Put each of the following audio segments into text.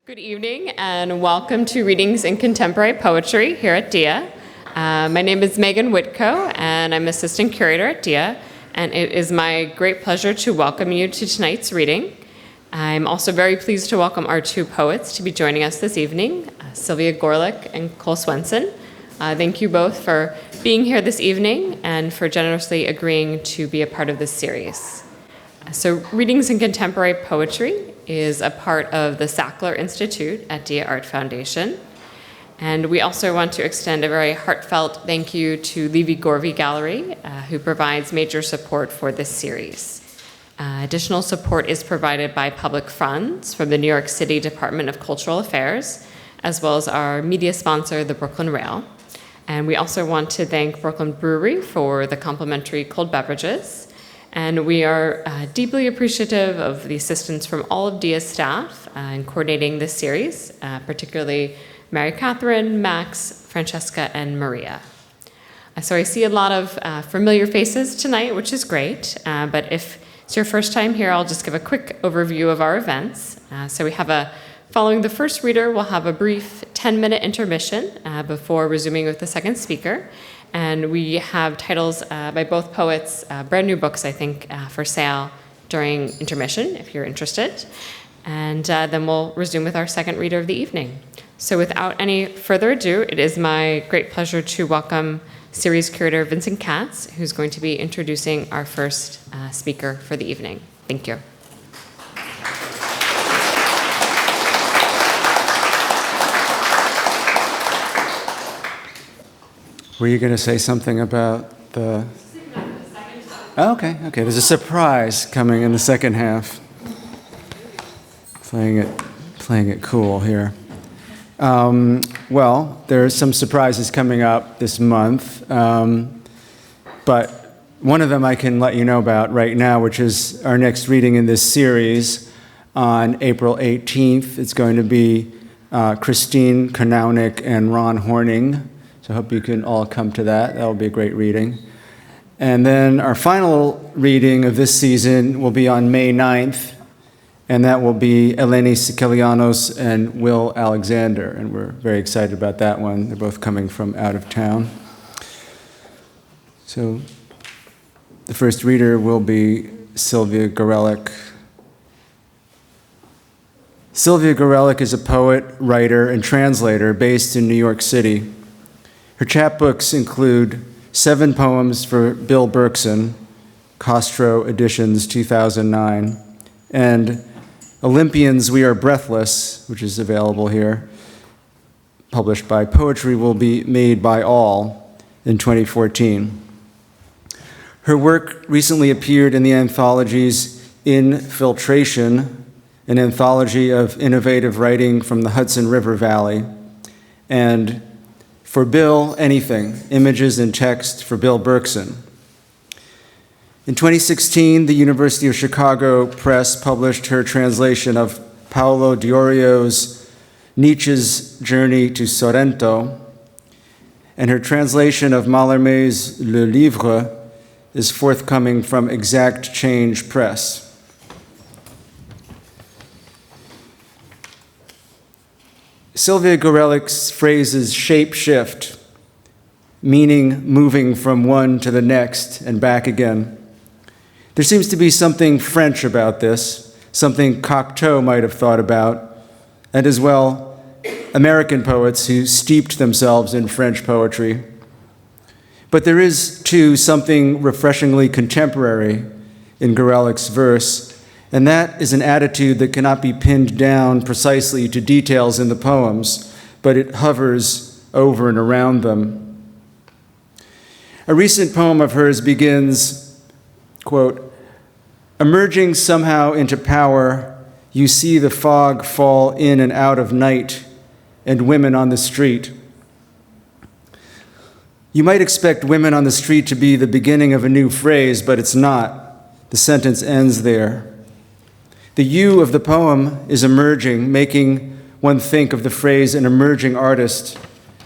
Good evening and welcome to Readings in Contemporary Poetry here at DIA. My name is Megan Whitco and I'm Assistant Curator at DIA, and it is my great pleasure to welcome you to tonight's reading. I'm also very pleased to welcome our two poets to be joining us this evening, Sylvia Gorelick and Swensen. Thank you both for being here this evening and for generously agreeing to be a part of this series. So Readings in Contemporary Poetry is a part of the Sackler Institute at DIA Art Foundation. And we also want to extend a very heartfelt thank you to Levy Gorvey Gallery, who provides major support for this series. Additional support is provided by public funds from the New York City Department of Cultural Affairs, as well as our media sponsor, the Brooklyn Rail. And we also want to thank Brooklyn Brewery for the complimentary cold beverages. And we are deeply appreciative of the assistance from all of DIA's staff in coordinating this series, particularly Mary Catherine, Max, Francesca, and Maria. So I see a lot of familiar faces tonight, which is great. But if it's your first time here, I'll just give a quick overview of our events. So we have following the first reader, we'll have a brief 10-minute intermission before resuming with the second speaker. And we have titles by both poets, brand new books, I think, for sale during intermission, if you're interested. And then we'll resume with our second reader of the evening. So without any further ado, it is my great pleasure to welcome series curator Vincent Katz, who's going to be introducing our first speaker for the evening. Thank you. Were you going to say something about the... Oh, okay. There's a surprise coming in the second half. Playing it cool here. Well, there are some surprises coming up this month, but one of them I can let you know about right now, which is our next reading in this series on April 18th. It's going to be Christine Konownik and Ron Horning. So I hope you can all come to that. That will be a great reading. And then our final reading of this season will be on May 9th, and that will be Eleni Sikelianos and Will Alexander, and we're very excited about that one. They're both coming from out of town. So the first reader will be Sylvia Gorelick. Sylvia Gorelick is a poet, writer, and translator based in New York City. Her chapbooks include 7 poems for Bill Berkson, Castro Editions 2009, and Olympians We Are Breathless, which is available here, published by Poetry Will Be Made by All in 2014. Her work recently appeared in the anthologies Infiltration, an anthology of innovative writing from the Hudson River Valley, and For Bill, Anything, Images and Text for Bill Berkson. In 2016, the University of Chicago Press published her translation of Paolo Diorio's Nietzsche's Journey to Sorrento, and her translation of Mallarmé's Le Livre is forthcoming from Exact Change Press. Sylvia Gorelick's phrases shape shift, meaning moving from one to the next and back again. There seems to be something French about this, something Cocteau might have thought about, and as well, American poets who steeped themselves in French poetry. But there is, too, something refreshingly contemporary in Gorelick's verse, and that is an attitude that cannot be pinned down precisely to details in the poems, but it hovers over and around them. A recent poem of hers begins, quote, "Emerging somehow into power, you see the fog fall in and out of night and women on the street." You might expect women on the street to be the beginning of a new phrase, but it's not. The sentence ends there. The you of the poem is emerging, making one think of the phrase an emerging artist,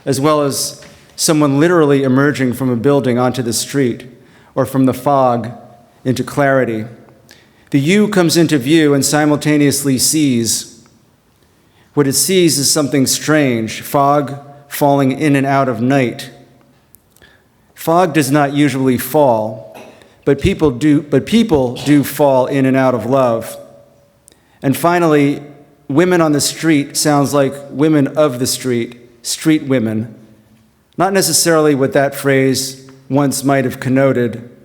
as well as someone literally emerging from a building onto the street, or from the fog into clarity. The you comes into view and simultaneously sees. What it sees is something strange, fog falling in and out of night. Fog does not usually fall, but people do fall in and out of love. And finally, women on the street sounds like women of the street women. Not necessarily what that phrase once might have connoted,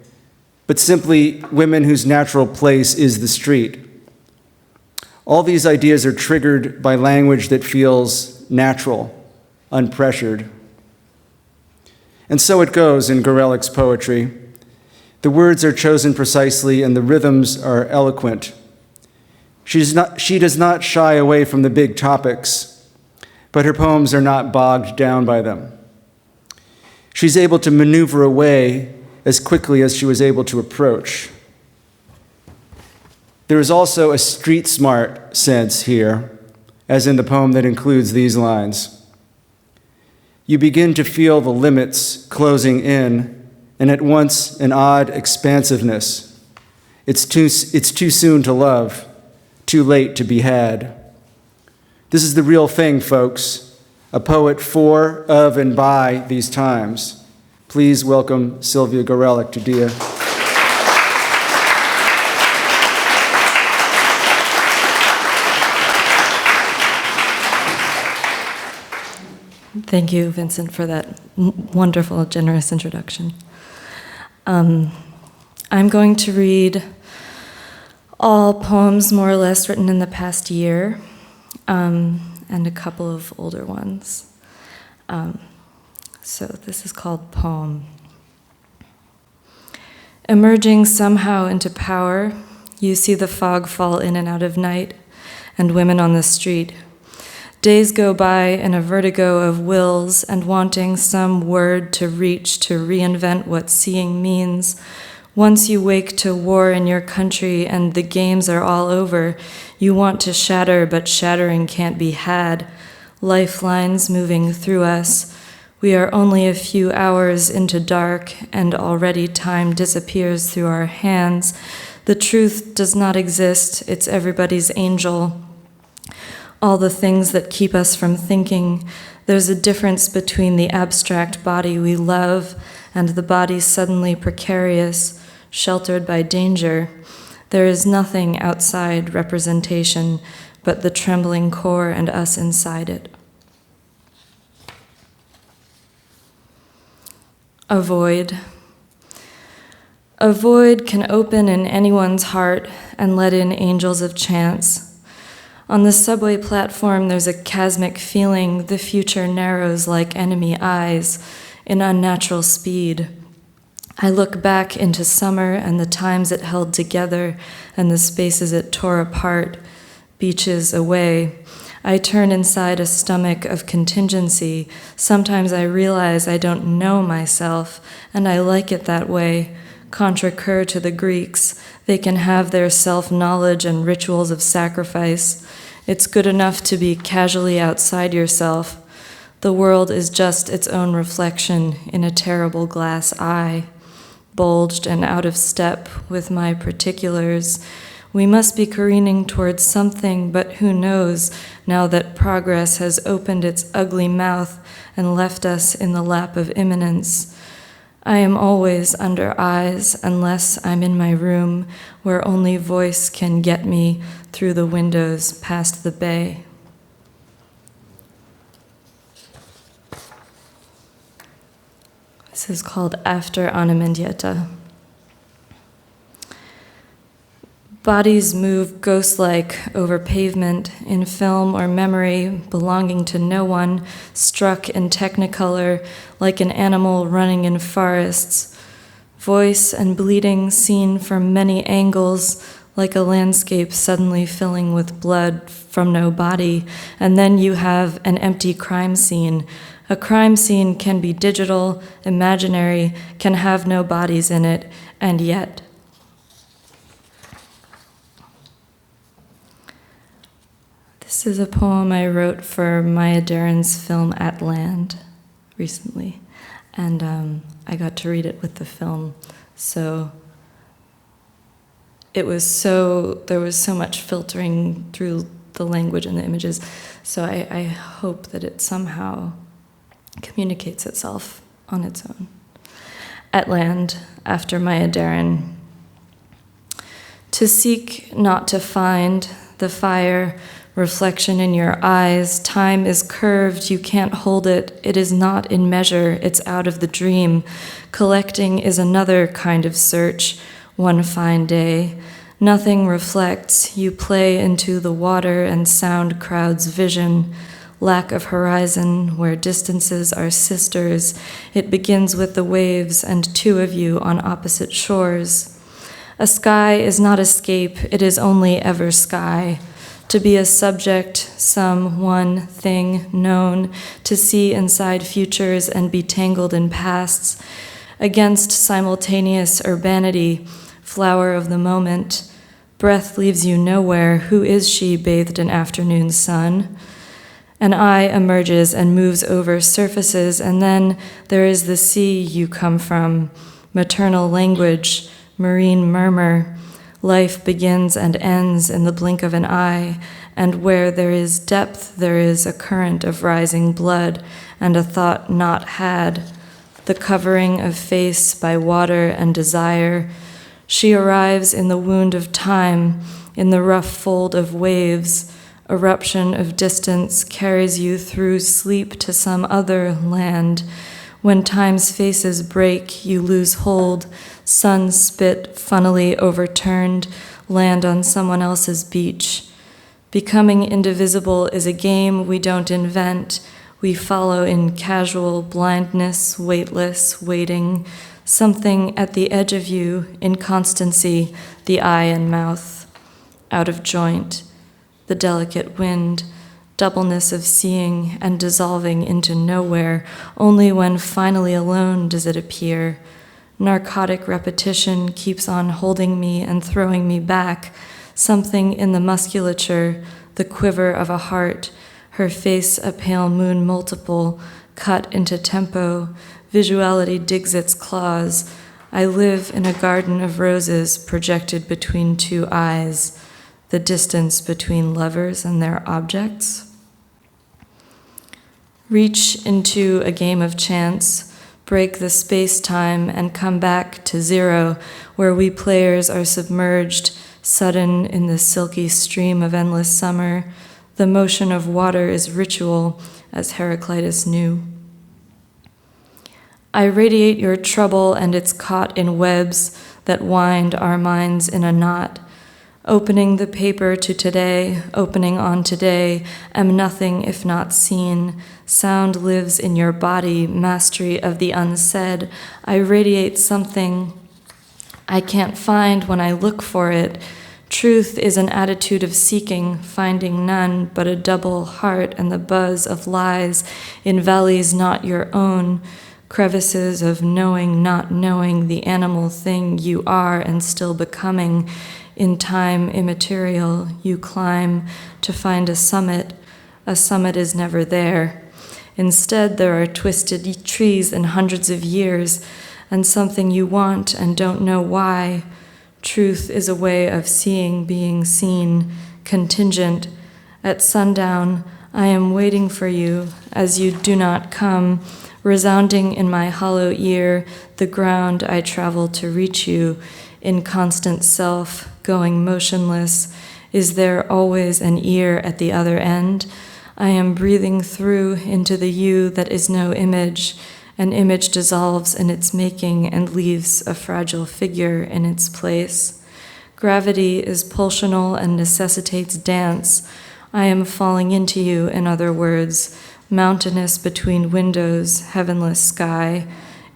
but simply women whose natural place is the street. All these ideas are triggered by language that feels natural, unpressured. And so it goes in Gorelick's poetry. The words are chosen precisely and the rhythms are eloquent. She does not shy away from the big topics, but her poems are not bogged down by them. She's able to maneuver away as quickly as she was able to approach. There is also a street smart sense here, as in the poem that includes these lines. You begin to feel the limits closing in, and at once an odd expansiveness. It's too soon to love, too late to be had. This is the real thing, folks, a poet for, of, and by these times. Please welcome Sylvia Gorelick to DIA. Thank you, Vincent, for that wonderful, generous introduction. I'm going to read all poems more or less written in the past year, and a couple of older ones. So this is called Poem. Emerging somehow into power, you see the fog fall in and out of night, and women on the street. Days go by in a vertigo of wills and wanting some word to reach to reinvent what seeing means. Once you wake to war in your country and the games are all over, you want to shatter, but shattering can't be had. Lifelines moving through us. We are only a few hours into dark, and already time disappears through our hands. The truth does not exist, it's everybody's angel. All the things that keep us from thinking. There's a difference between the abstract body we love and the body suddenly precarious, sheltered by danger. There is nothing outside representation but the trembling core and us inside it. A void. A void can open in anyone's heart and let in angels of chance. On the subway platform, there's a chasmic feeling the future narrows like enemy eyes in unnatural speed. I look back into summer and the times it held together and the spaces it tore apart, beaches away. I turn inside a stomach of contingency. Sometimes I realize I don't know myself, and I like it that way. Contracur to the Greeks, they can have their self-knowledge and rituals of sacrifice. It's good enough to be casually outside yourself. The world is just its own reflection in a terrible glass eye, bulged and out of step with my particulars. We must be careening towards something, but who knows now that progress has opened its ugly mouth and left us in the lap of imminence. I am always under eyes unless I'm in my room where only voice can get me through the windows past the bay. This is called After Ana Mendieta. Bodies move ghost-like over pavement in film or memory belonging to no one, struck in technicolor like an animal running in forests. Voice and bleeding seen from many angles like a landscape suddenly filling with blood from no body. And then you have an empty crime scene. A crime scene can be digital, imaginary, can have no bodies in it, and yet. This is a poem I wrote for Maya Deren's film At Land recently, and I got to read it with the film. So there was so much filtering through the language and the images. So I hope that it somehow communicates itself on its own. At land, after Maya Deren. To seek, not to find, the fire, reflection in your eyes. Time is curved, you can't hold it. It is not in measure, it's out of the dream. Collecting is another kind of search, one fine day. Nothing reflects, you play into the water and sound crowds vision. Lack of horizon, where distances are sisters. It begins with the waves and two of you on opposite shores. A sky is not escape, it is only ever sky. To be a subject, some one thing known, to see inside futures and be tangled in pasts. Against simultaneous urbanity, flower of the moment. Breath leaves you nowhere, who is she bathed in afternoon sun? An eye emerges and moves over surfaces, and then there is the sea you come from, maternal language, marine murmur. Life begins and ends in the blink of an eye, and where there is depth, there is a current of rising blood and a thought not had, the covering of face by water and desire. She arrives in the wound of time, in the rough fold of waves. Eruption of distance carries you through sleep to some other land. When time's faces break, you lose hold. Sun spit, funnily overturned, land on someone else's beach. Becoming indivisible is a game we don't invent. We follow in casual blindness, weightless, waiting. Something at the edge of you, inconstancy, the eye and mouth. Out of joint. The delicate wind, doubleness of seeing and dissolving into nowhere. Only when finally alone does it appear. Narcotic repetition keeps on holding me and throwing me back. Something in the musculature, the quiver of a heart, her face a pale moon multiple, cut into tempo. Visuality digs its claws. I live in a garden of roses projected between two eyes. The distance between lovers and their objects. Reach into a game of chance, break the space-time and come back to zero, where we players are submerged, sudden in the silky stream of endless summer. The motion of water is ritual, as Heraclitus knew. I radiate your trouble, and it's caught in webs that wind our minds in a knot. Opening the paper to today, opening on today, am nothing if not seen. Sound lives in your body, mastery of the unsaid. I radiate something I can't find when I look for it. Truth is an attitude of seeking, finding none but a double heart and the buzz of lies in valleys not your own. Crevices of knowing, not knowing the animal thing you are and still becoming. In time immaterial, you climb to find a summit. A summit is never there. Instead, there are twisted trees and hundreds of years, and something you want and don't know why. Truth is a way of seeing being seen, contingent. At sundown, I am waiting for you as you do not come, resounding in my hollow ear, the ground I travel to reach you, in constant self, going motionless. Is there always an ear at the other end? I am breathing through into the you that is no image. An image dissolves in its making and leaves a fragile figure in its place. Gravity is pulsional and necessitates dance. I am falling into you, in other words, mountainous between windows, heavenless sky,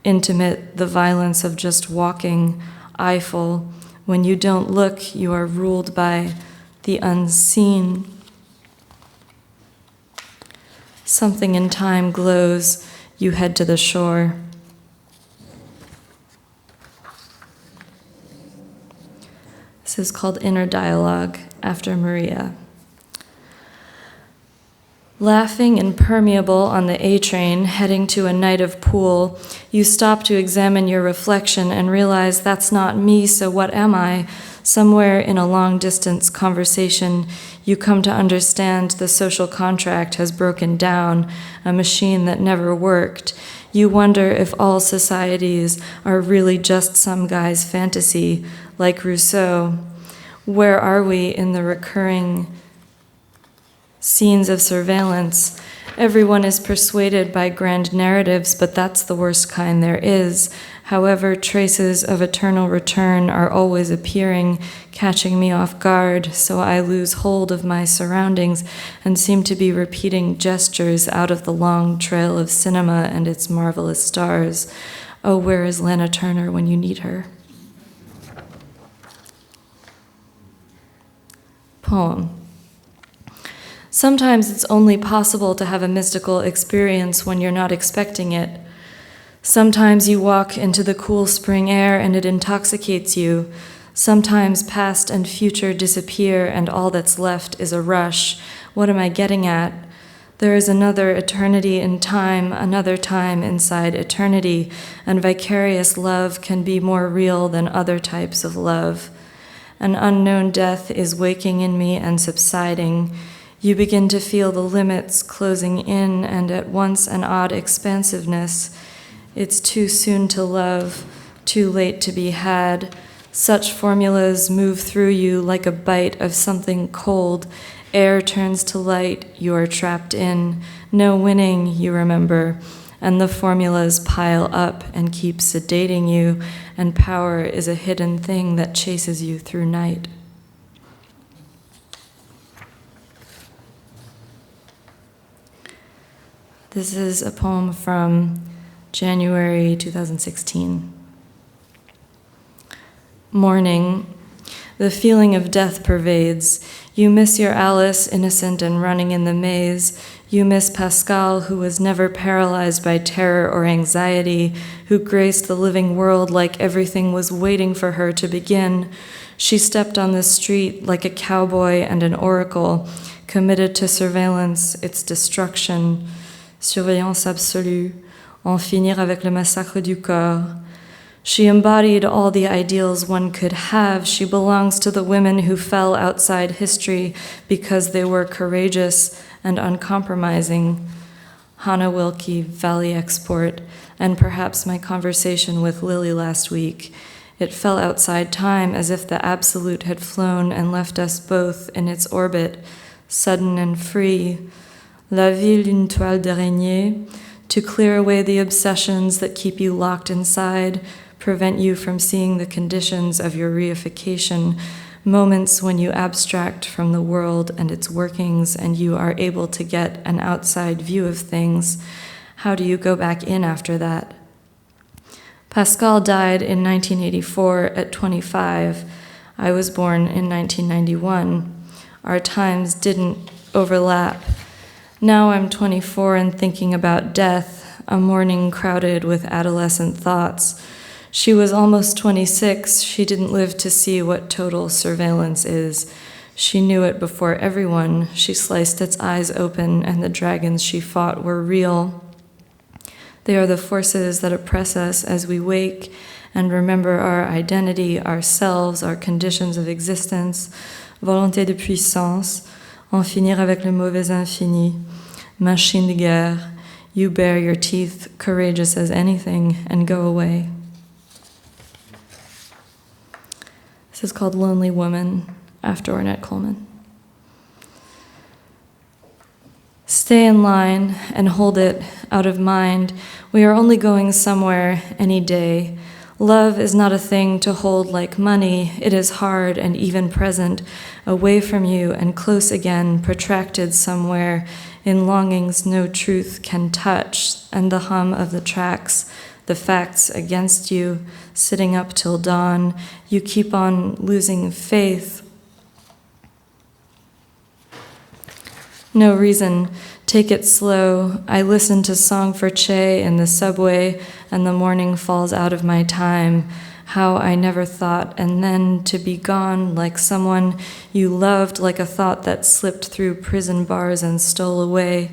intimate, the violence of just walking, eyeful. When you don't look, you are ruled by the unseen. Something in time glows, you head to the shore. This is called Inner Dialogue, after Maria. Laughing impermeable on the A train, heading to a night of pool, you stop to examine your reflection and realize that's not me, so what am I? Somewhere in a long-distance conversation, you come to understand the social contract has broken down, a machine that never worked. You wonder if all societies are really just some guy's fantasy, like Rousseau. Where are we in the recurring scenes of surveillance? Everyone is persuaded by grand narratives, but that's the worst kind there is. However, traces of eternal return are always appearing, catching me off guard, so I lose hold of my surroundings and seem to be repeating gestures out of the long trail of cinema and its marvelous stars. Oh, where is Lana Turner when you need her? Poem. Sometimes it's only possible to have a mystical experience when you're not expecting it. Sometimes you walk into the cool spring air and it intoxicates you. Sometimes past and future disappear and all that's left is a rush. What am I getting at? There is another eternity in time, another time inside eternity, and vicarious love can be more real than other types of love. An unknown death is waking in me and subsiding. You begin to feel the limits closing in and at once an odd expansiveness. It's too soon to love, too late to be had. Such formulas move through you like a bite of something cold. Air turns to light, you are trapped in. No winning, you remember. And the formulas pile up and keep sedating you, and power is a hidden thing that chases you through night. This is a poem from January 2016. Morning. The feeling of death pervades. You miss your Alice, innocent and running in the maze. You miss Pascal, who was never paralyzed by terror or anxiety, who graced the living world like everything was waiting for her to begin. She stepped on the street like a cowboy and an oracle, committed to surveillance, its destruction. Surveillance absolue, en finir avec le massacre du corps. She embodied all the ideals one could have. She belongs to the women who fell outside history because they were courageous and uncompromising. Hannah Wilkie, Valley Export, and perhaps my conversation with Lily last week. It fell outside time as if the absolute had flown and left us both in its orbit, sudden and free. La ville une toile d'araignée, to clear away the obsessions that keep you locked inside, prevent you from seeing the conditions of your reification, moments when you abstract from the world and its workings and you are able to get an outside view of things. How do you go back in after that? Pascal died in 1984 at 25. I was born in 1991. Our times didn't overlap. Now I'm 24 and thinking about death, a morning crowded with adolescent thoughts. She was almost 26. She didn't live to see what total surveillance is. She knew it before everyone. She sliced its eyes open, and the dragons she fought were real. They are the forces that oppress us as we wake and remember our identity, ourselves, our conditions of existence. Volonté de puissance, en finir avec le mauvais infini. Machine de guerre, you bare your teeth, courageous as anything, and go away. This is called Lonely Woman, after Ornette Coleman. Stay in line and hold it out of mind. We are only going somewhere any day. Love is not a thing to hold like money. It is hard and even present, away from you and close again, protracted somewhere, in longings no truth can touch, and the hum of the tracks, the facts against you, sitting up till dawn. You keep on losing faith. No reason Take it slow. I listen to Song for Che in the subway, and the morning falls out of my time. How I never thought, and then to be gone like someone you loved, like a thought that slipped through prison bars and stole away,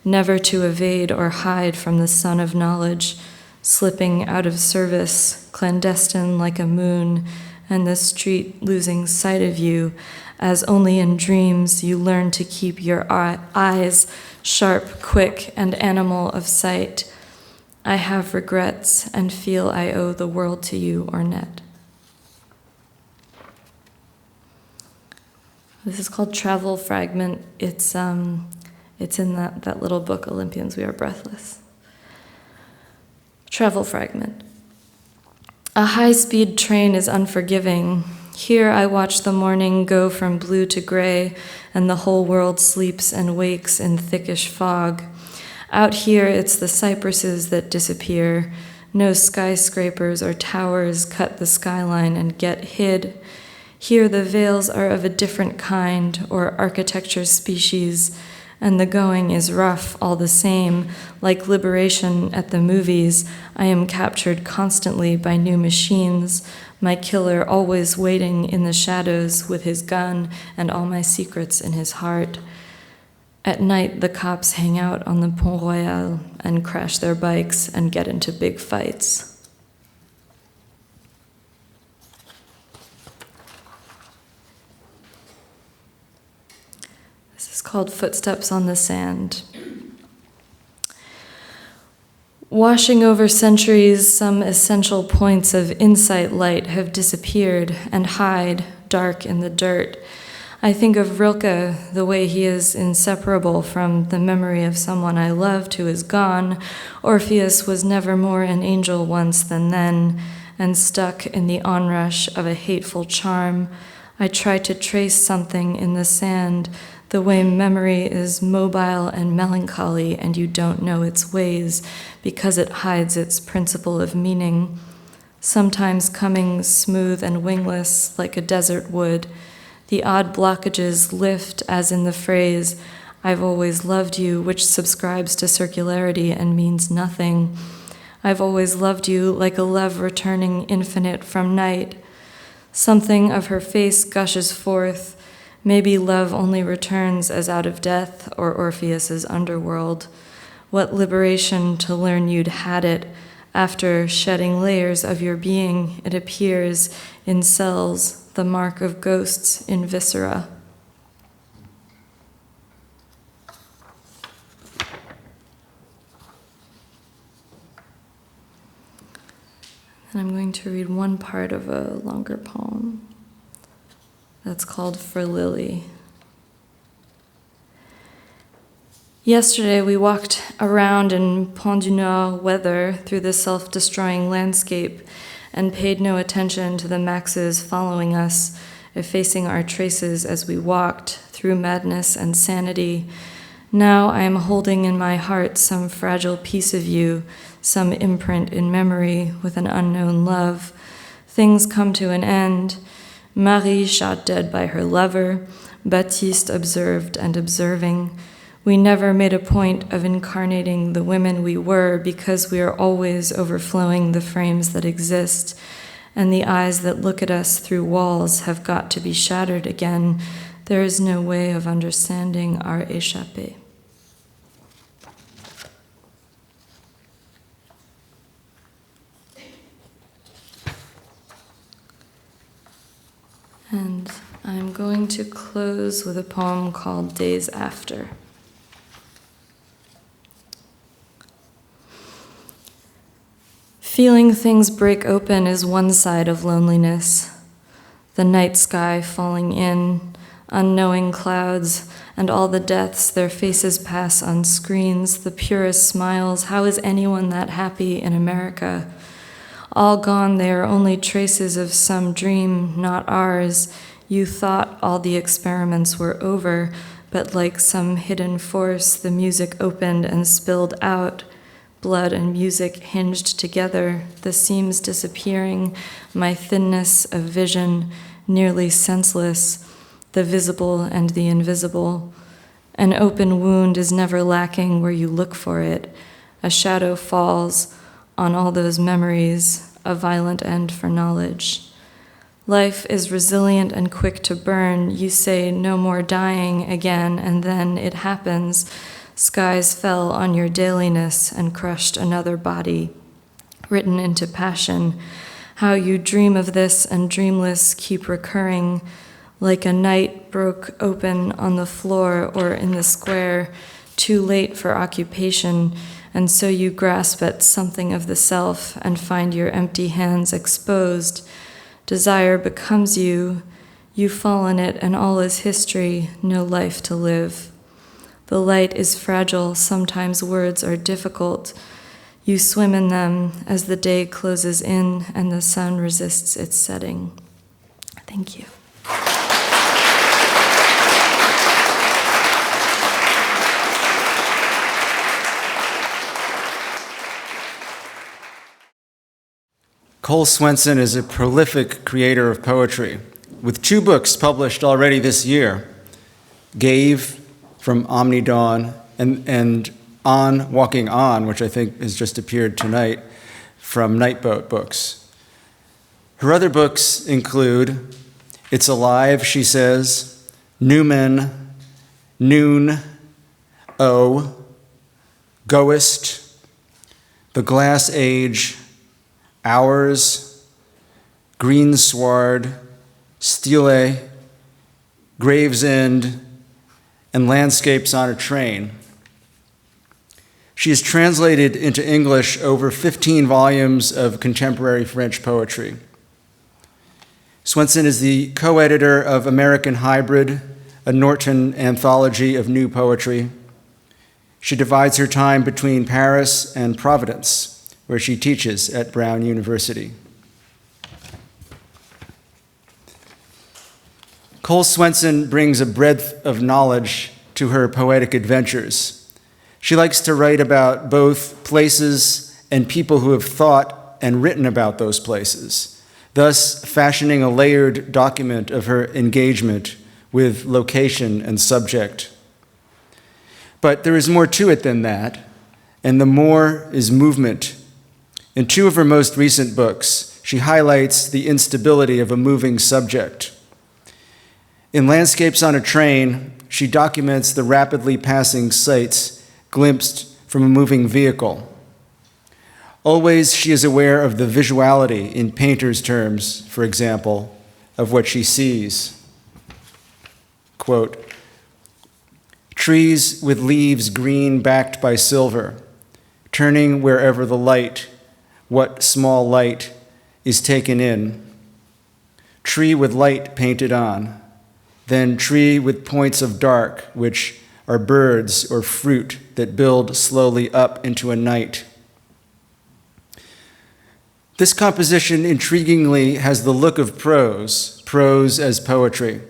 never to evade or hide from the sun of knowledge, slipping out of service, clandestine like a moon, and the street losing sight of you, as only in dreams you learn to keep your eyes sharp, quick, and animal of sight. I have regrets and feel I owe the world to you, Ornette. This is called Travel Fragment. It's in that little book, Olympians, We Are Breathless. Travel Fragment. A high-speed train is unforgiving. Here I watch the morning go from blue to gray, and the whole world sleeps and wakes in thickish fog. Out here, it's the cypresses that disappear. No skyscrapers or towers cut the skyline and get hid. Here, the veils are of a different kind or architecture species, and the going is rough all the same. Like Liberation at the movies, I am captured constantly by new machines, my killer always waiting in the shadows with his gun and all my secrets in his heart. At night, the cops hang out on the Pont Royal and crash their bikes and get into big fights. This is called Footsteps on the Sand. Washing over centuries, some essential points of insight light have disappeared and hide dark in the dirt. I think of Rilke, the way he is inseparable from the memory of someone I loved who is gone. Orpheus was never more an angel once than then, and stuck in the onrush of a hateful charm. I try to trace something in the sand, the way memory is mobile and melancholy and you don't know its ways because it hides its principle of meaning, sometimes coming smooth and wingless like a desert wood. The odd blockages lift, as in the phrase, "I've always loved you," which subscribes to circularity and means nothing. I've always loved you like a love returning infinite from night. Something of her face gushes forth. Maybe love only returns as out of death or Orpheus's underworld. What liberation to learn you'd had it. After shedding layers of your being, it appears in cells, the mark of ghosts in viscera. And I'm going to read one part of a longer poem that's called For Lily. Yesterday we walked around in Pont du Nord weather through the self-destroying landscape and paid no attention to the Maxes following us, effacing our traces as we walked through madness and sanity. Now I am holding in my heart some fragile piece of you, some imprint in memory with an unknown love. Things come to an end. Marie shot dead by her lover, Baptiste observed and observing. We never made a point of incarnating the women we were because we are always overflowing the frames that exist, and the eyes that look at us through walls have got to be shattered again. There is no way of understanding our échappée. And I'm going to close with a poem called Days After. Feeling things break open is one side of loneliness. The night sky falling in, unknowing clouds, and all the deaths their faces pass on screens, the purest smiles. How is anyone that happy in America? All gone, they are only traces of some dream, not ours. You thought all the experiments were over, but like some hidden force, the music opened and spilled out. Blood and music hinged together, the seams disappearing, my thinness of vision nearly senseless, the visible and the invisible. An open wound is never lacking where you look for it. A shadow falls on all those memories, a violent end for knowledge. Life is resilient and quick to burn. You say no more dying again, and then it happens. Skies fell on your dailiness and crushed another body, written into passion. How you dream of this and dreamless keep recurring, like a night broke open on the floor or in the square, too late for occupation, and so you grasp at something of the self and find your empty hands exposed. Desire becomes you, you fall in it, and all is history, no life to live. The light is fragile, sometimes words are difficult. You swim in them as the day closes in and the sun resists its setting. Thank you. Cole Swensen is a prolific creator of poetry, with 2 books published already this year, Gave from Omni Dawn and On Walking On, which I think has just appeared tonight, from Nightboat Books. Her other books include It's Alive, She Says, Newman, Noon, O, Goest, The Glass Age, Hours, Greensward, Stile, Gravesend, and Landscapes on a Train. She has translated into English over 15 volumes of contemporary French poetry. Swensen is the co-editor of American Hybrid, a Norton anthology of new poetry. She divides her time between Paris and Providence, where she teaches at Brown University. Cole Swensen brings a breadth of knowledge to her poetic adventures. She likes to write about both places and people who have thought and written about those places, thus fashioning a layered document of her engagement with location and subject. But there is more to it than that, and the more is movement. In 2 of her most recent books, she highlights the instability of a moving subject. In Landscapes on a Train, she documents the rapidly passing sights glimpsed from a moving vehicle. Always she is aware of the visuality, in painter's terms, for example, of what she sees. Quote, trees with leaves green backed by silver, turning wherever the light, what small light, is taken in. Tree with light painted on, then tree with points of dark, which are birds or fruit that build slowly up into a night. This composition intriguingly has the look of prose as poetry.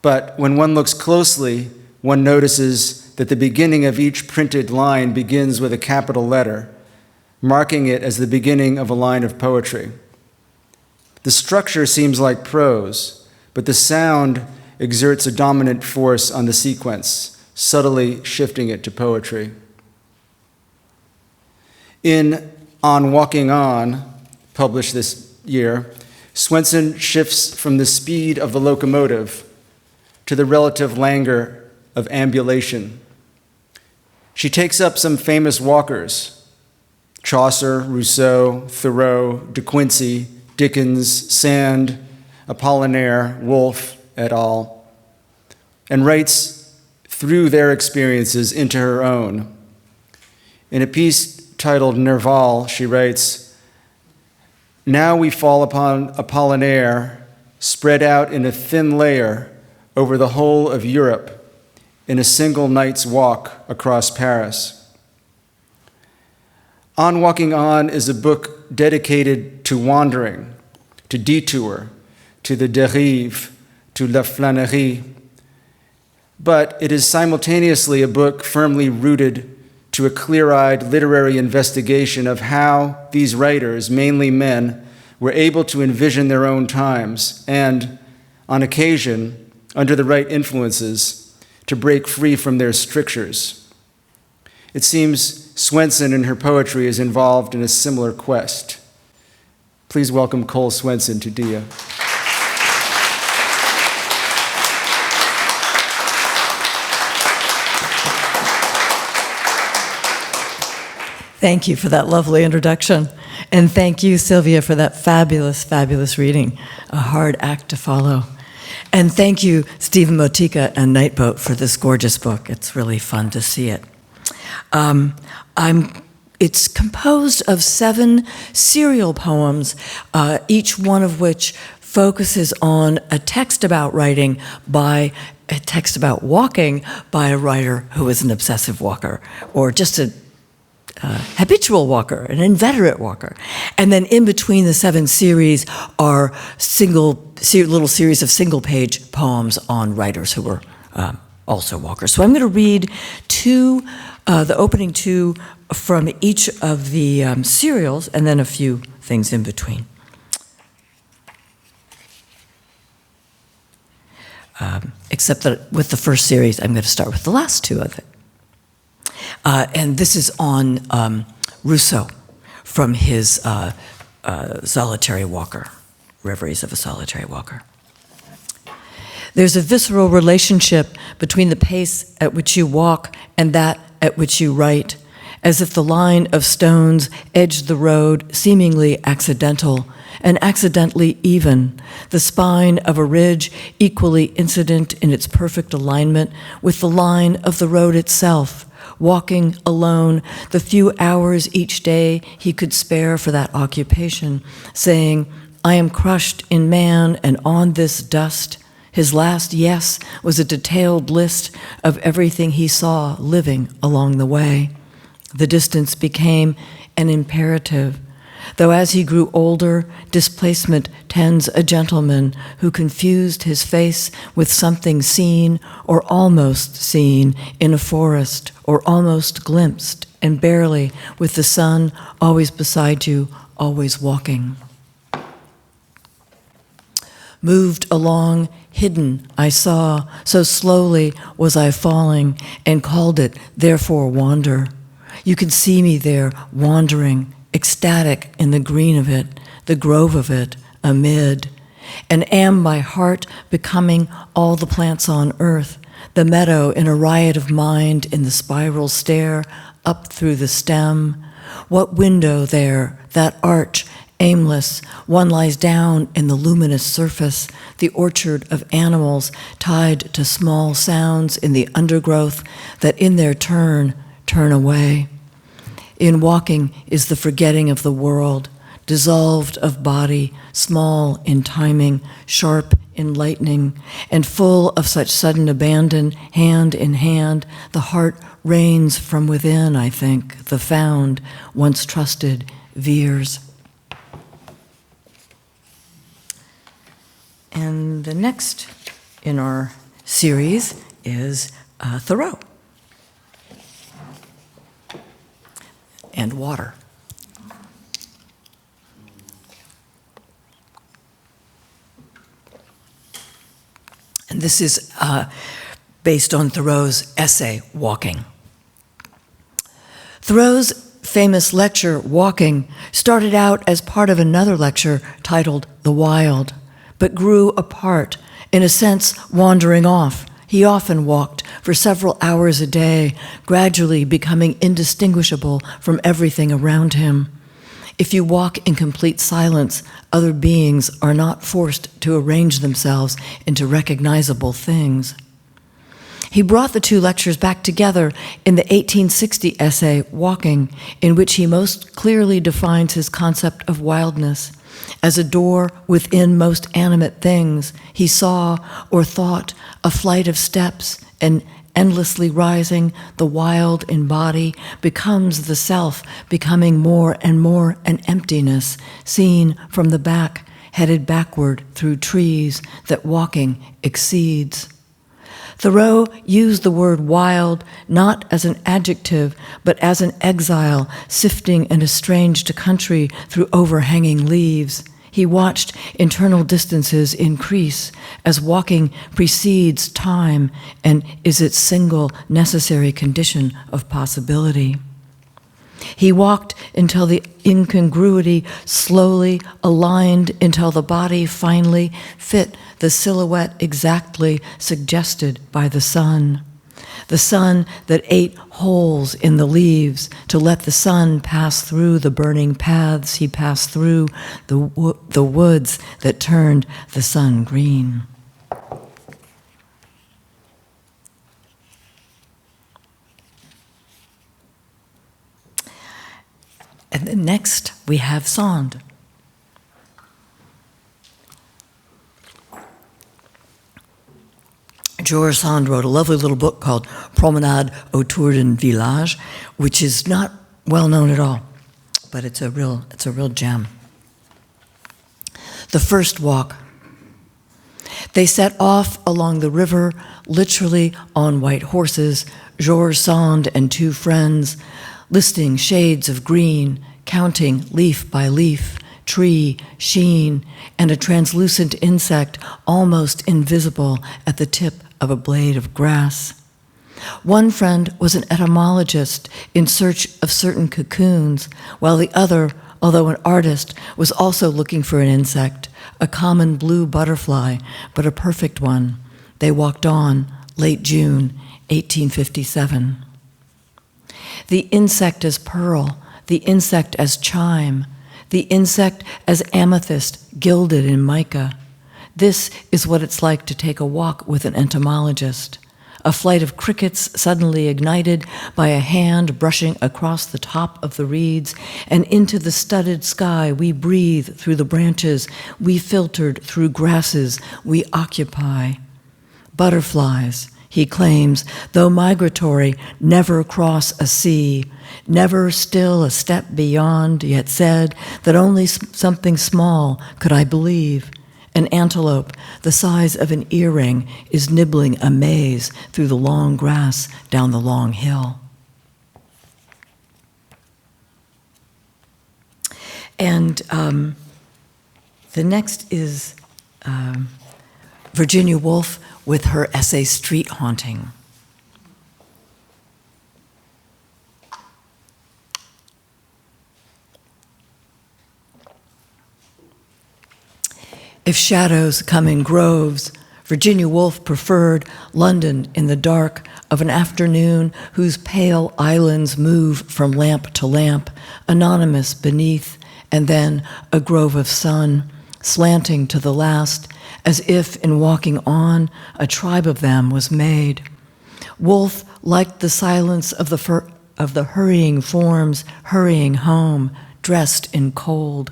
But when one looks closely, one notices that the beginning of each printed line begins with a capital letter, marking it as the beginning of a line of poetry. The structure seems like prose, but the sound exerts a dominant force on the sequence, subtly shifting it to poetry. In On Walking On, published this year, Swensen shifts from the speed of the locomotive to the relative languor of ambulation. She takes up some famous walkers, Chaucer, Rousseau, Thoreau, De Quincey, Dickens, Sand, Apollinaire, Woolf, et al., and writes through their experiences into her own. In a piece titled Nerval, she writes, now we fall upon Apollinaire, spread out in a thin layer over the whole of Europe in a single night's walk across Paris. On Walking On is a book dedicated to wandering, to detour, to the dérive, to la flânerie. But it is simultaneously a book firmly rooted to a clear-eyed literary investigation of how these writers, mainly men, were able to envision their own times and, on occasion, under the right influences, to break free from their strictures. It seems Swensen in her poetry is involved in a similar quest. Please welcome Cole Swensen to DIA. Thank you for that lovely introduction. And thank you, Sylvia, for that fabulous, fabulous reading. A hard act to follow. And thank you, Stephen Motika and Nightboat, for this gorgeous book. It's really fun to see it. It's composed of 7 serial poems, each one of which focuses on a text about writing by a text about walking by a writer who is an obsessive walker, or just a habitual walker, an inveterate walker. And then in between the 7 series are little series of single-page poems on writers who were also walkers. So I'm going to read the opening 2 from each of the serials, and then a few things in between. Except that with the first series, I'm going to start with the last 2 of it. And this is on Rousseau from his Solitary Walker, Reveries of a Solitary Walker. There's a visceral relationship between the pace at which you walk and that at which you write, as if the line of stones edged the road, seemingly accidental and accidentally even, the spine of a ridge equally incident in its perfect alignment with the line of the road itself, walking alone the few hours each day he could spare for that occupation, saying, "I am crushed in man and on this dust." His last yes was a detailed list of everything he saw living along the way. The distance became an imperative, though as he grew older, displacement tends a gentleman who confused his face with something seen or almost seen in a forest, or almost glimpsed, and barely, with the sun always beside you, always walking. Moved along, hidden, I saw, so slowly was I falling, and called it, therefore, wander. You could see me there, wandering, ecstatic in the green of it, the grove of it, amid, and am by heart becoming all the plants on earth, the meadow in a riot of mind in the spiral stair, up through the stem. What window there, that arch, aimless, one lies down in the luminous surface, the orchard of animals tied to small sounds in the undergrowth that in their turn away. In walking is the forgetting of the world, dissolved of body, small in timing, sharp in lightning, and full of such sudden abandon, hand in hand, the heart reigns from within, I think, the found, once trusted, veers. And the next in our series is Thoreau and water. And this is based on Thoreau's essay, Walking. Thoreau's famous lecture, Walking, started out as part of another lecture titled The Wild, but grew apart, in a sense, wandering off. He often walked for several hours a day, gradually becoming indistinguishable from everything around him. If you walk in complete silence, other beings are not forced to arrange themselves into recognizable things. He brought the 2 lectures back together in the 1860 essay, Walking, in which he most clearly defines his concept of wildness. As a door within most animate things, he saw or thought a flight of steps, and endlessly rising, the wild in body becomes the self, becoming more and more an emptiness, seen from the back, headed backward through trees that walking exceeds. Thoreau used the word wild not as an adjective, but as an exile sifting an estranged country through overhanging leaves. He watched internal distances increase as walking precedes time and is its single necessary condition of possibility. He walked until the incongruity slowly aligned until the body finally fit the silhouette exactly suggested by the sun. The sun that ate holes in the leaves to let the sun pass through the burning paths he passed through, the woods that turned the sun green. And then next we have Sand. George Sand wrote a lovely little book called Promenade autour d'un village, which is not well known at all, but it's a real gem. The first walk. They set off along the river, literally on white horses, George Sand and two friends, listing shades of green, counting leaf by leaf, tree, sheen, and a translucent insect almost invisible at the tip of a blade of grass. One friend was an etymologist in search of certain cocoons, while the other, although an artist, was also looking for an insect, a common blue butterfly, but a perfect one. They walked on, late June, 1857. The insect as pearl, the insect as chime, the insect as amethyst gilded in mica. This is what it's like to take a walk with an entomologist. A flight of crickets suddenly ignited by a hand brushing across the top of the reeds, and into the studded sky we breathe through the branches, we filtered through grasses, we occupy. Butterflies, he claims, though migratory, never cross a sea, never still a step beyond, yet said that only something small could I believe. An antelope, the size of an earring, is nibbling a maze through the long grass down the long hill. And the next is Virginia Woolf with her essay Street Haunting. If shadows come in groves, Virginia Woolf preferred London in the dark of an afternoon whose pale islands move from lamp to lamp, anonymous beneath, and then a grove of sun, slanting to the last, as if in walking on, a tribe of them was made. Woolf liked the silence of the hurrying forms hurrying home, dressed in cold.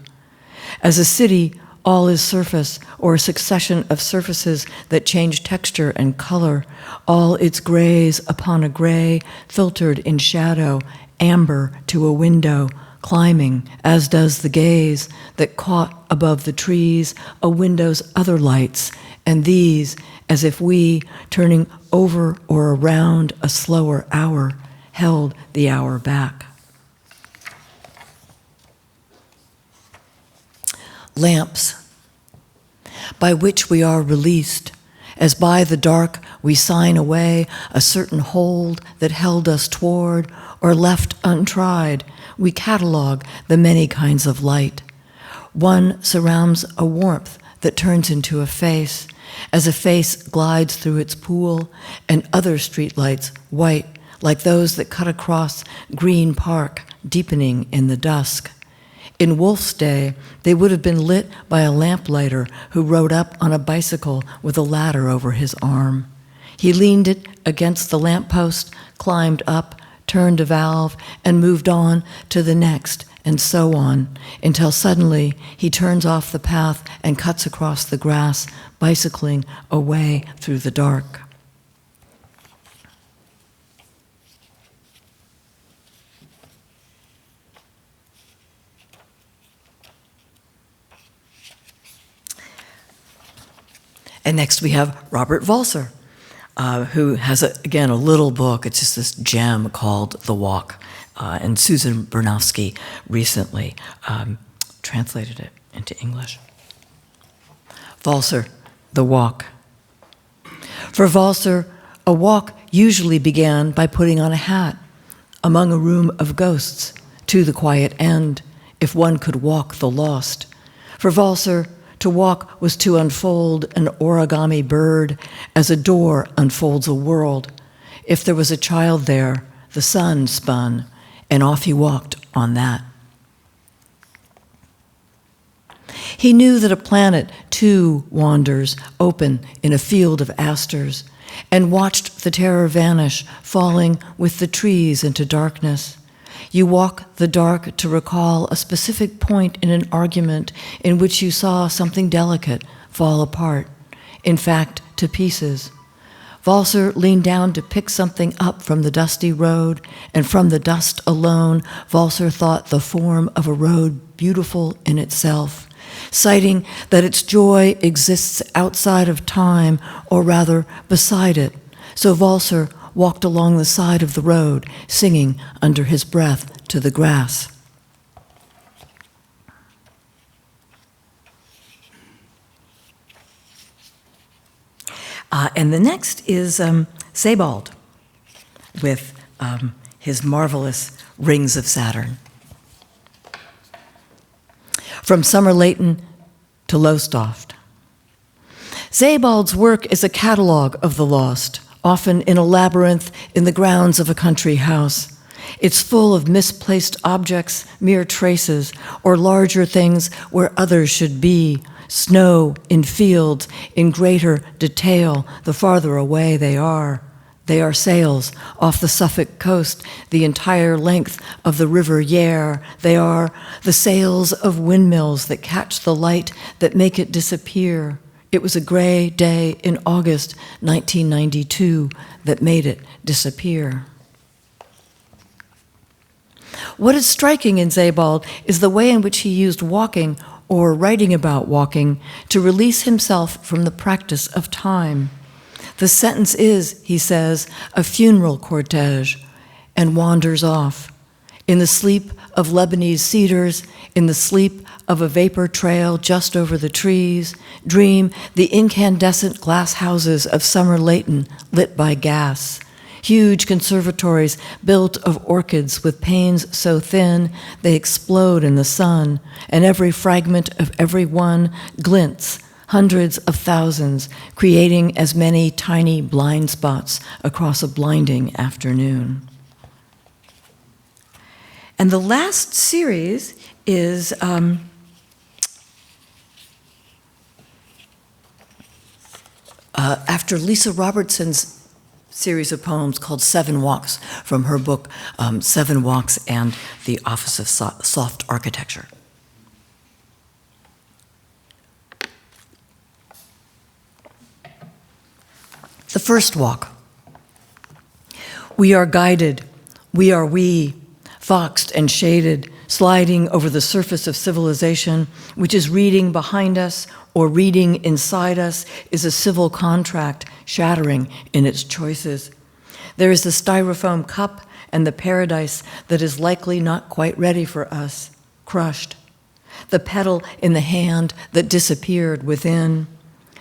As a city, all is surface, or a succession of surfaces that change texture and color, all its grays upon a gray, filtered in shadow, amber to a window, climbing, as does the gaze that caught above the trees a window's other lights, and these, as if we, turning over or around a slower hour, held the hour back. Lamps, by which we are released, as by the dark we sign away a certain hold that held us toward or left untried, we catalog the many kinds of light. One surrounds a warmth that turns into a face, as a face glides through its pool, and other streetlights, white, like those that cut across Green Park, deepening in the dusk. In Woolf's day, they would have been lit by a lamplighter who rode up on a bicycle with a ladder over his arm. He leaned it against the lamppost, climbed up, turned a valve, and moved on to the next, and so on, until suddenly he turns off the path and cuts across the grass, bicycling away through the dark. And next we have Robert Walser, who has, again, a little book. It's just this gem called The Walk. And Susan Bernowski recently translated it into English. Walser, the walk. For Walser, a walk usually began by putting on a hat among a room of ghosts to the quiet end, if one could walk the lost. For Walser, to walk was to unfold an origami bird as a door unfolds a world. If there was a child there, the sun spun, and off he walked on that. He knew that a planet, too, wanders open in a field of asters, and watched the terror vanish, falling with the trees into darkness. You walk the dark to recall a specific point in an argument in which you saw something delicate fall apart, in fact, to pieces. Walser leaned down to pick something up from the dusty road, and from the dust alone, Walser thought the form of a road beautiful in itself, citing that its joy exists outside of time, or rather beside it. So Walser walked along the side of the road, singing under his breath to the grass. And the next is Sebald with his marvelous Rings of Saturn. From Summer Leighton to Lowestoft. Sebald's work is a catalog of the lost, often in a labyrinth in the grounds of a country house. It's full of misplaced objects, mere traces, or larger things where others should be. Snow in fields in greater detail the farther away they are. They are sails off the Suffolk coast, the entire length of the River Yare. They are the sails of windmills that catch the light that make it disappear. It was a gray day in August 1992 that made it disappear. What is striking in Sebald is the way in which he used walking, or writing about walking, to release himself from the practice of time. The sentence is, he says, a funeral cortege, and wanders off. In the sleep of Lebanese cedars, in the sleep of a vapor trail just over the trees, dream the incandescent glass houses of Summer Leighton lit by gas. Huge conservatories built of orchids with panes so thin they explode in the sun, and every fragment of every one glints, hundreds of thousands, creating as many tiny blind spots across a blinding afternoon. And the last series is after Lisa Robertson's series of poems called Seven Walks, from her book Seven Walks and the Office of Soft Architecture. The first walk. We are guided, we, foxed and shaded, sliding over the surface of civilization, which is reading behind us or reading inside us, is a civil contract shattering in its choices. There is the styrofoam cup and the paradise that is likely not quite ready for us, crushed. The petal in the hand that disappeared within.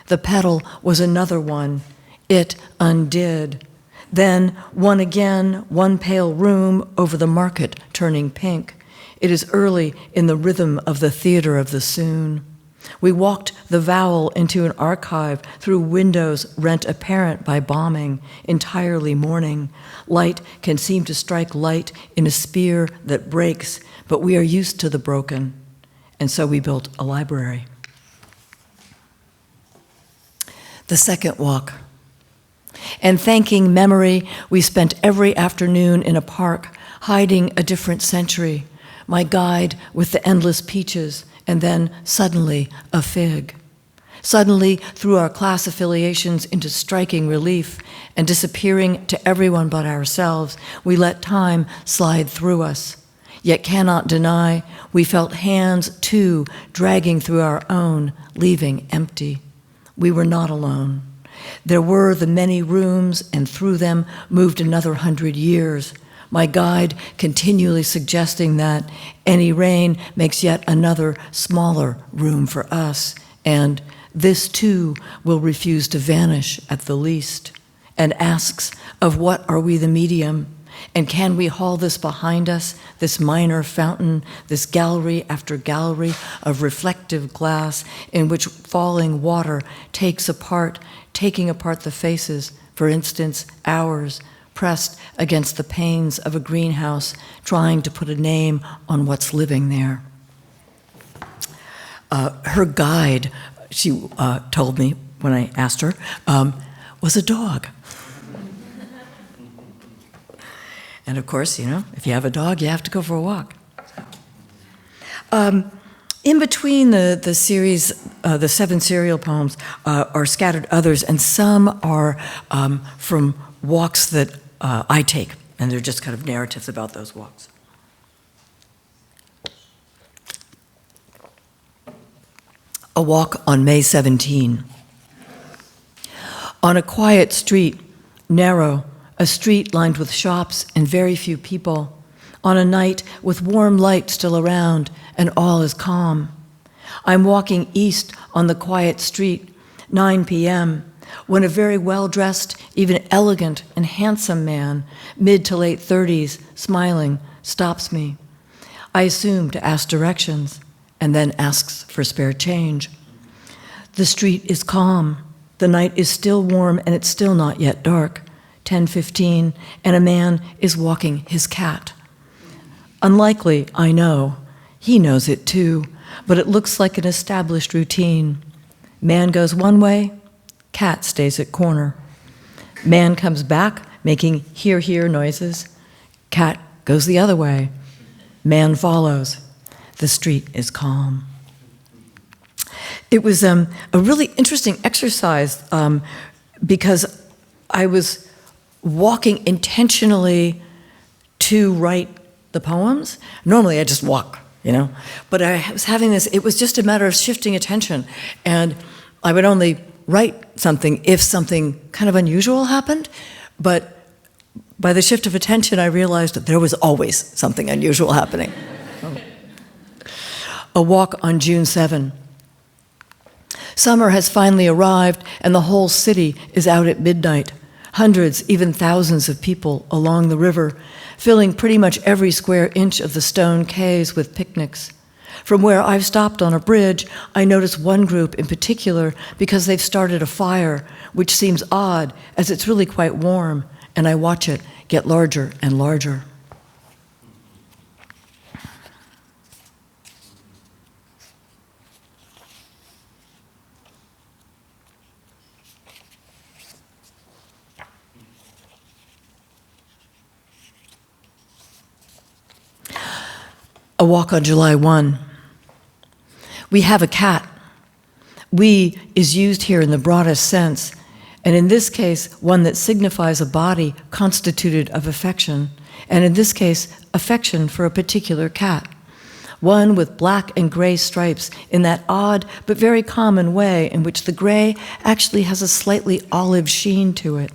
The petal was another one. It undid. Then one again, one pale room over the market turning pink. It is early in the rhythm of the theater of the soon. We walked the vowel into an archive through windows rent apparent by bombing, entirely morning. Light can seem to strike light in a spear that breaks, but we are used to the broken, and so we built a library. The second walk. And thanking memory, we spent every afternoon in a park, hiding a different century. My guide with the endless peaches, and then suddenly a fig. Suddenly, through our class affiliations into striking relief and disappearing to everyone but ourselves, we let time slide through us. Yet cannot deny, we felt hands too dragging through our own, leaving empty. We were not alone. There were the many rooms, and through them moved another 100 years. My guide continually suggesting that any rain makes yet another smaller room for us, and this too will refuse to vanish at the least, and asks, of what are we the medium? And can we haul this behind us, this minor fountain, this gallery after gallery of reflective glass in which falling water taking apart the faces, for instance, ours, pressed against the panes of a greenhouse, trying to put a name on what's living there. Her guide, she told me when I asked her, was a dog. And of course, you know, if you have a dog, you have to go for a walk. In between the series, the 7 serial poems, are scattered others, and some are from walks that I take, and they're just kind of narratives about those walks. A walk on May 17. On a quiet street, narrow, a street lined with shops and very few people, on a night with warm light still around and all is calm. I'm walking east on the quiet street, 9 p.m., when a very well-dressed, even elegant and handsome man, mid to late 30s, smiling, stops me. I assume to ask directions and then asks for spare change. The street is calm. The night is still warm and it's still not yet dark. 10:15, and a man is walking his cat. Unlikely, I know. He knows it too, but it looks like an established routine. Man goes one way, cat stays at corner. Man comes back, making hear noises. Cat goes the other way. Man follows. The street is calm. It was a really interesting exercise because I was walking intentionally to write the poems. Normally I just walk, you know, but I was having this, it was just a matter of shifting attention, and I would only write something if something kind of unusual happened, but by the shift of attention I realized that there was always something unusual happening. A walk on June 7. Summer has finally arrived and the whole city is out at midnight. Hundreds, even thousands of people along the river, filling pretty much every square inch of the stone quays with picnics. From where I've stopped on a bridge, I notice one group in particular because they've started a fire, which seems odd as it's really quite warm, and I watch it get larger and larger. A walk on July 1. We have a cat. We is used here in the broadest sense, and in this case, one that signifies a body constituted of affection, and in this case, affection for a particular cat. One with black and gray stripes in that odd but very common way in which the gray actually has a slightly olive sheen to it.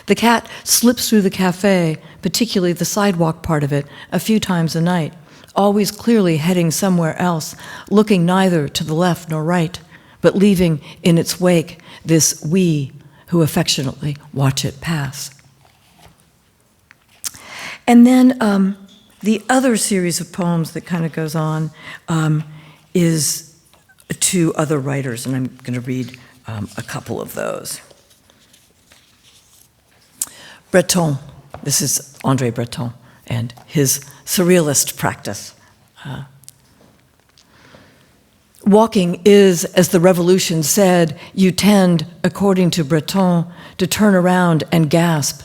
The cat slips through the cafe, particularly the sidewalk part of it, a few times a night, always clearly heading somewhere else, looking neither to the left nor right, but leaving in its wake this we who affectionately watch it pass. And then the other series of poems that kind of goes on is to other writers, and I'm going to read a couple of those. Breton, this is André Breton and his surrealist practice. Walking is, as the revolution said, you tend, according to Breton, to turn around and gasp,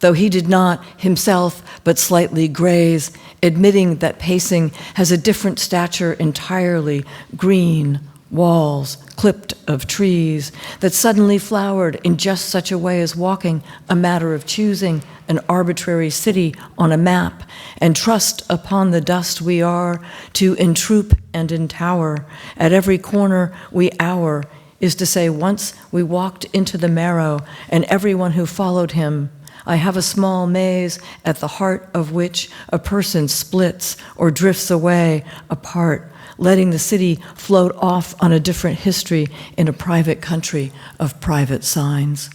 though he did not himself but slightly graze, admitting that pacing has a different stature entirely, green, walls, clipped of trees, that suddenly flowered in just such a way as walking, a matter of choosing an arbitrary city on a map, and trust upon the dust we are to entroop and entower. At every corner we hour, is to say once we walked into the marrow, and everyone who followed him. I have a small maze at the heart of which a person splits or drifts away apart, letting the city float off on a different history in a private country of private signs.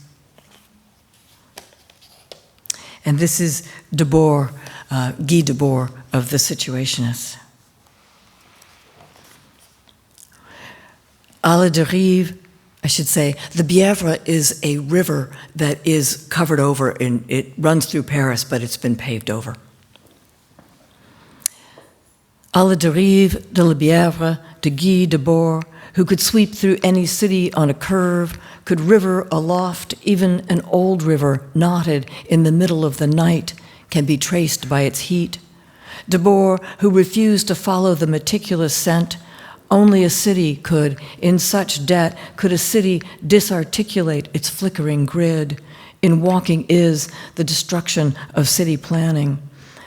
And this is Debord, Guy Debord of The Situationists. À la dérive, I should say, the Bièvre is a river that is covered over, and it runs through Paris, but it's been paved over. À la dérive de la Bièvre de Guy Debord, who could sweep through any city on a curve, could river aloft, even an old river knotted in the middle of the night can be traced by its heat. Debord, who refused to follow the meticulous scent, only a city could. In such debt, could a city disarticulate its flickering grid. In walking is the destruction of city planning,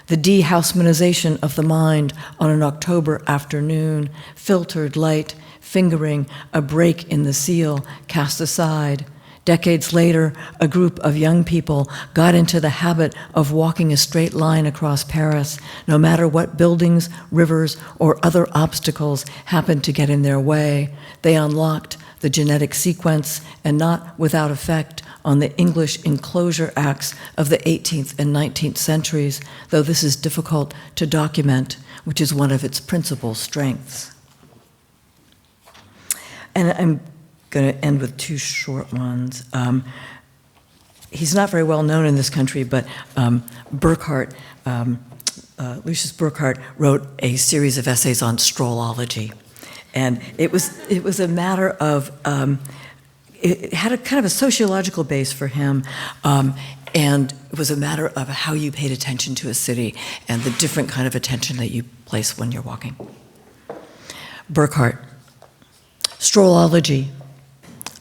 the dehousemanization of the mind on an October afternoon, filtered light, fingering a break in the seal cast aside. Decades later, a group of young people got into the habit of walking a straight line across Paris, no matter what buildings, rivers, or other obstacles happened to get in their way. They unlocked the genetic sequence, and not without effect on the English enclosure acts of the 18th and 19th centuries, though this is difficult to document, which is one of its principal strengths. And I'm going to end with two short ones. He's not very well known in this country, but Burckhardt, Lucius Burckhardt wrote a series of essays on strollology. And it was a matter of, it had a kind of a sociological base for him, and it was a matter of how you paid attention to a city and the different kind of attention that you place when you're walking. Burckhardt, strollology,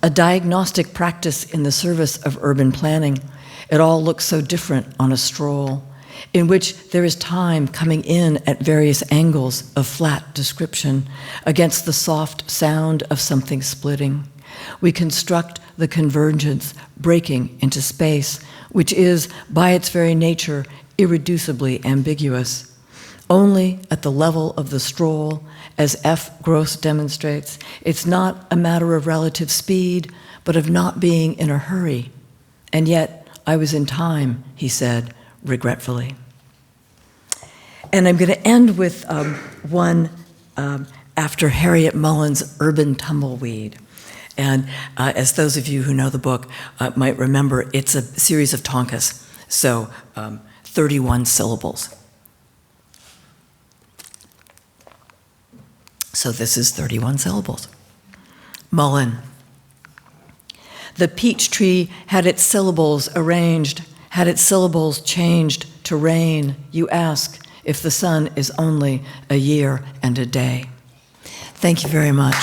a diagnostic practice in the service of urban planning. It all looks so different on a stroll, in which there is time coming in at various angles of flat description against the soft sound of something splitting. We construct the convergence breaking into space, which is, by its very nature, irreducibly ambiguous. Only at the level of the stroll, as F. Gross demonstrates, it's not a matter of relative speed, but of not being in a hurry. And yet, I was in time, he said, regretfully. And I'm going to end with one after Harriet Mullen's Urban Tumbleweed. And as those of you who know the book might remember, it's a series of tonkas, so 31 syllables. So this is 31 syllables. Mullen. The peach tree had its syllables arranged, had its syllables changed to rain. You ask if the sun is only a year and a day. Thank you very much.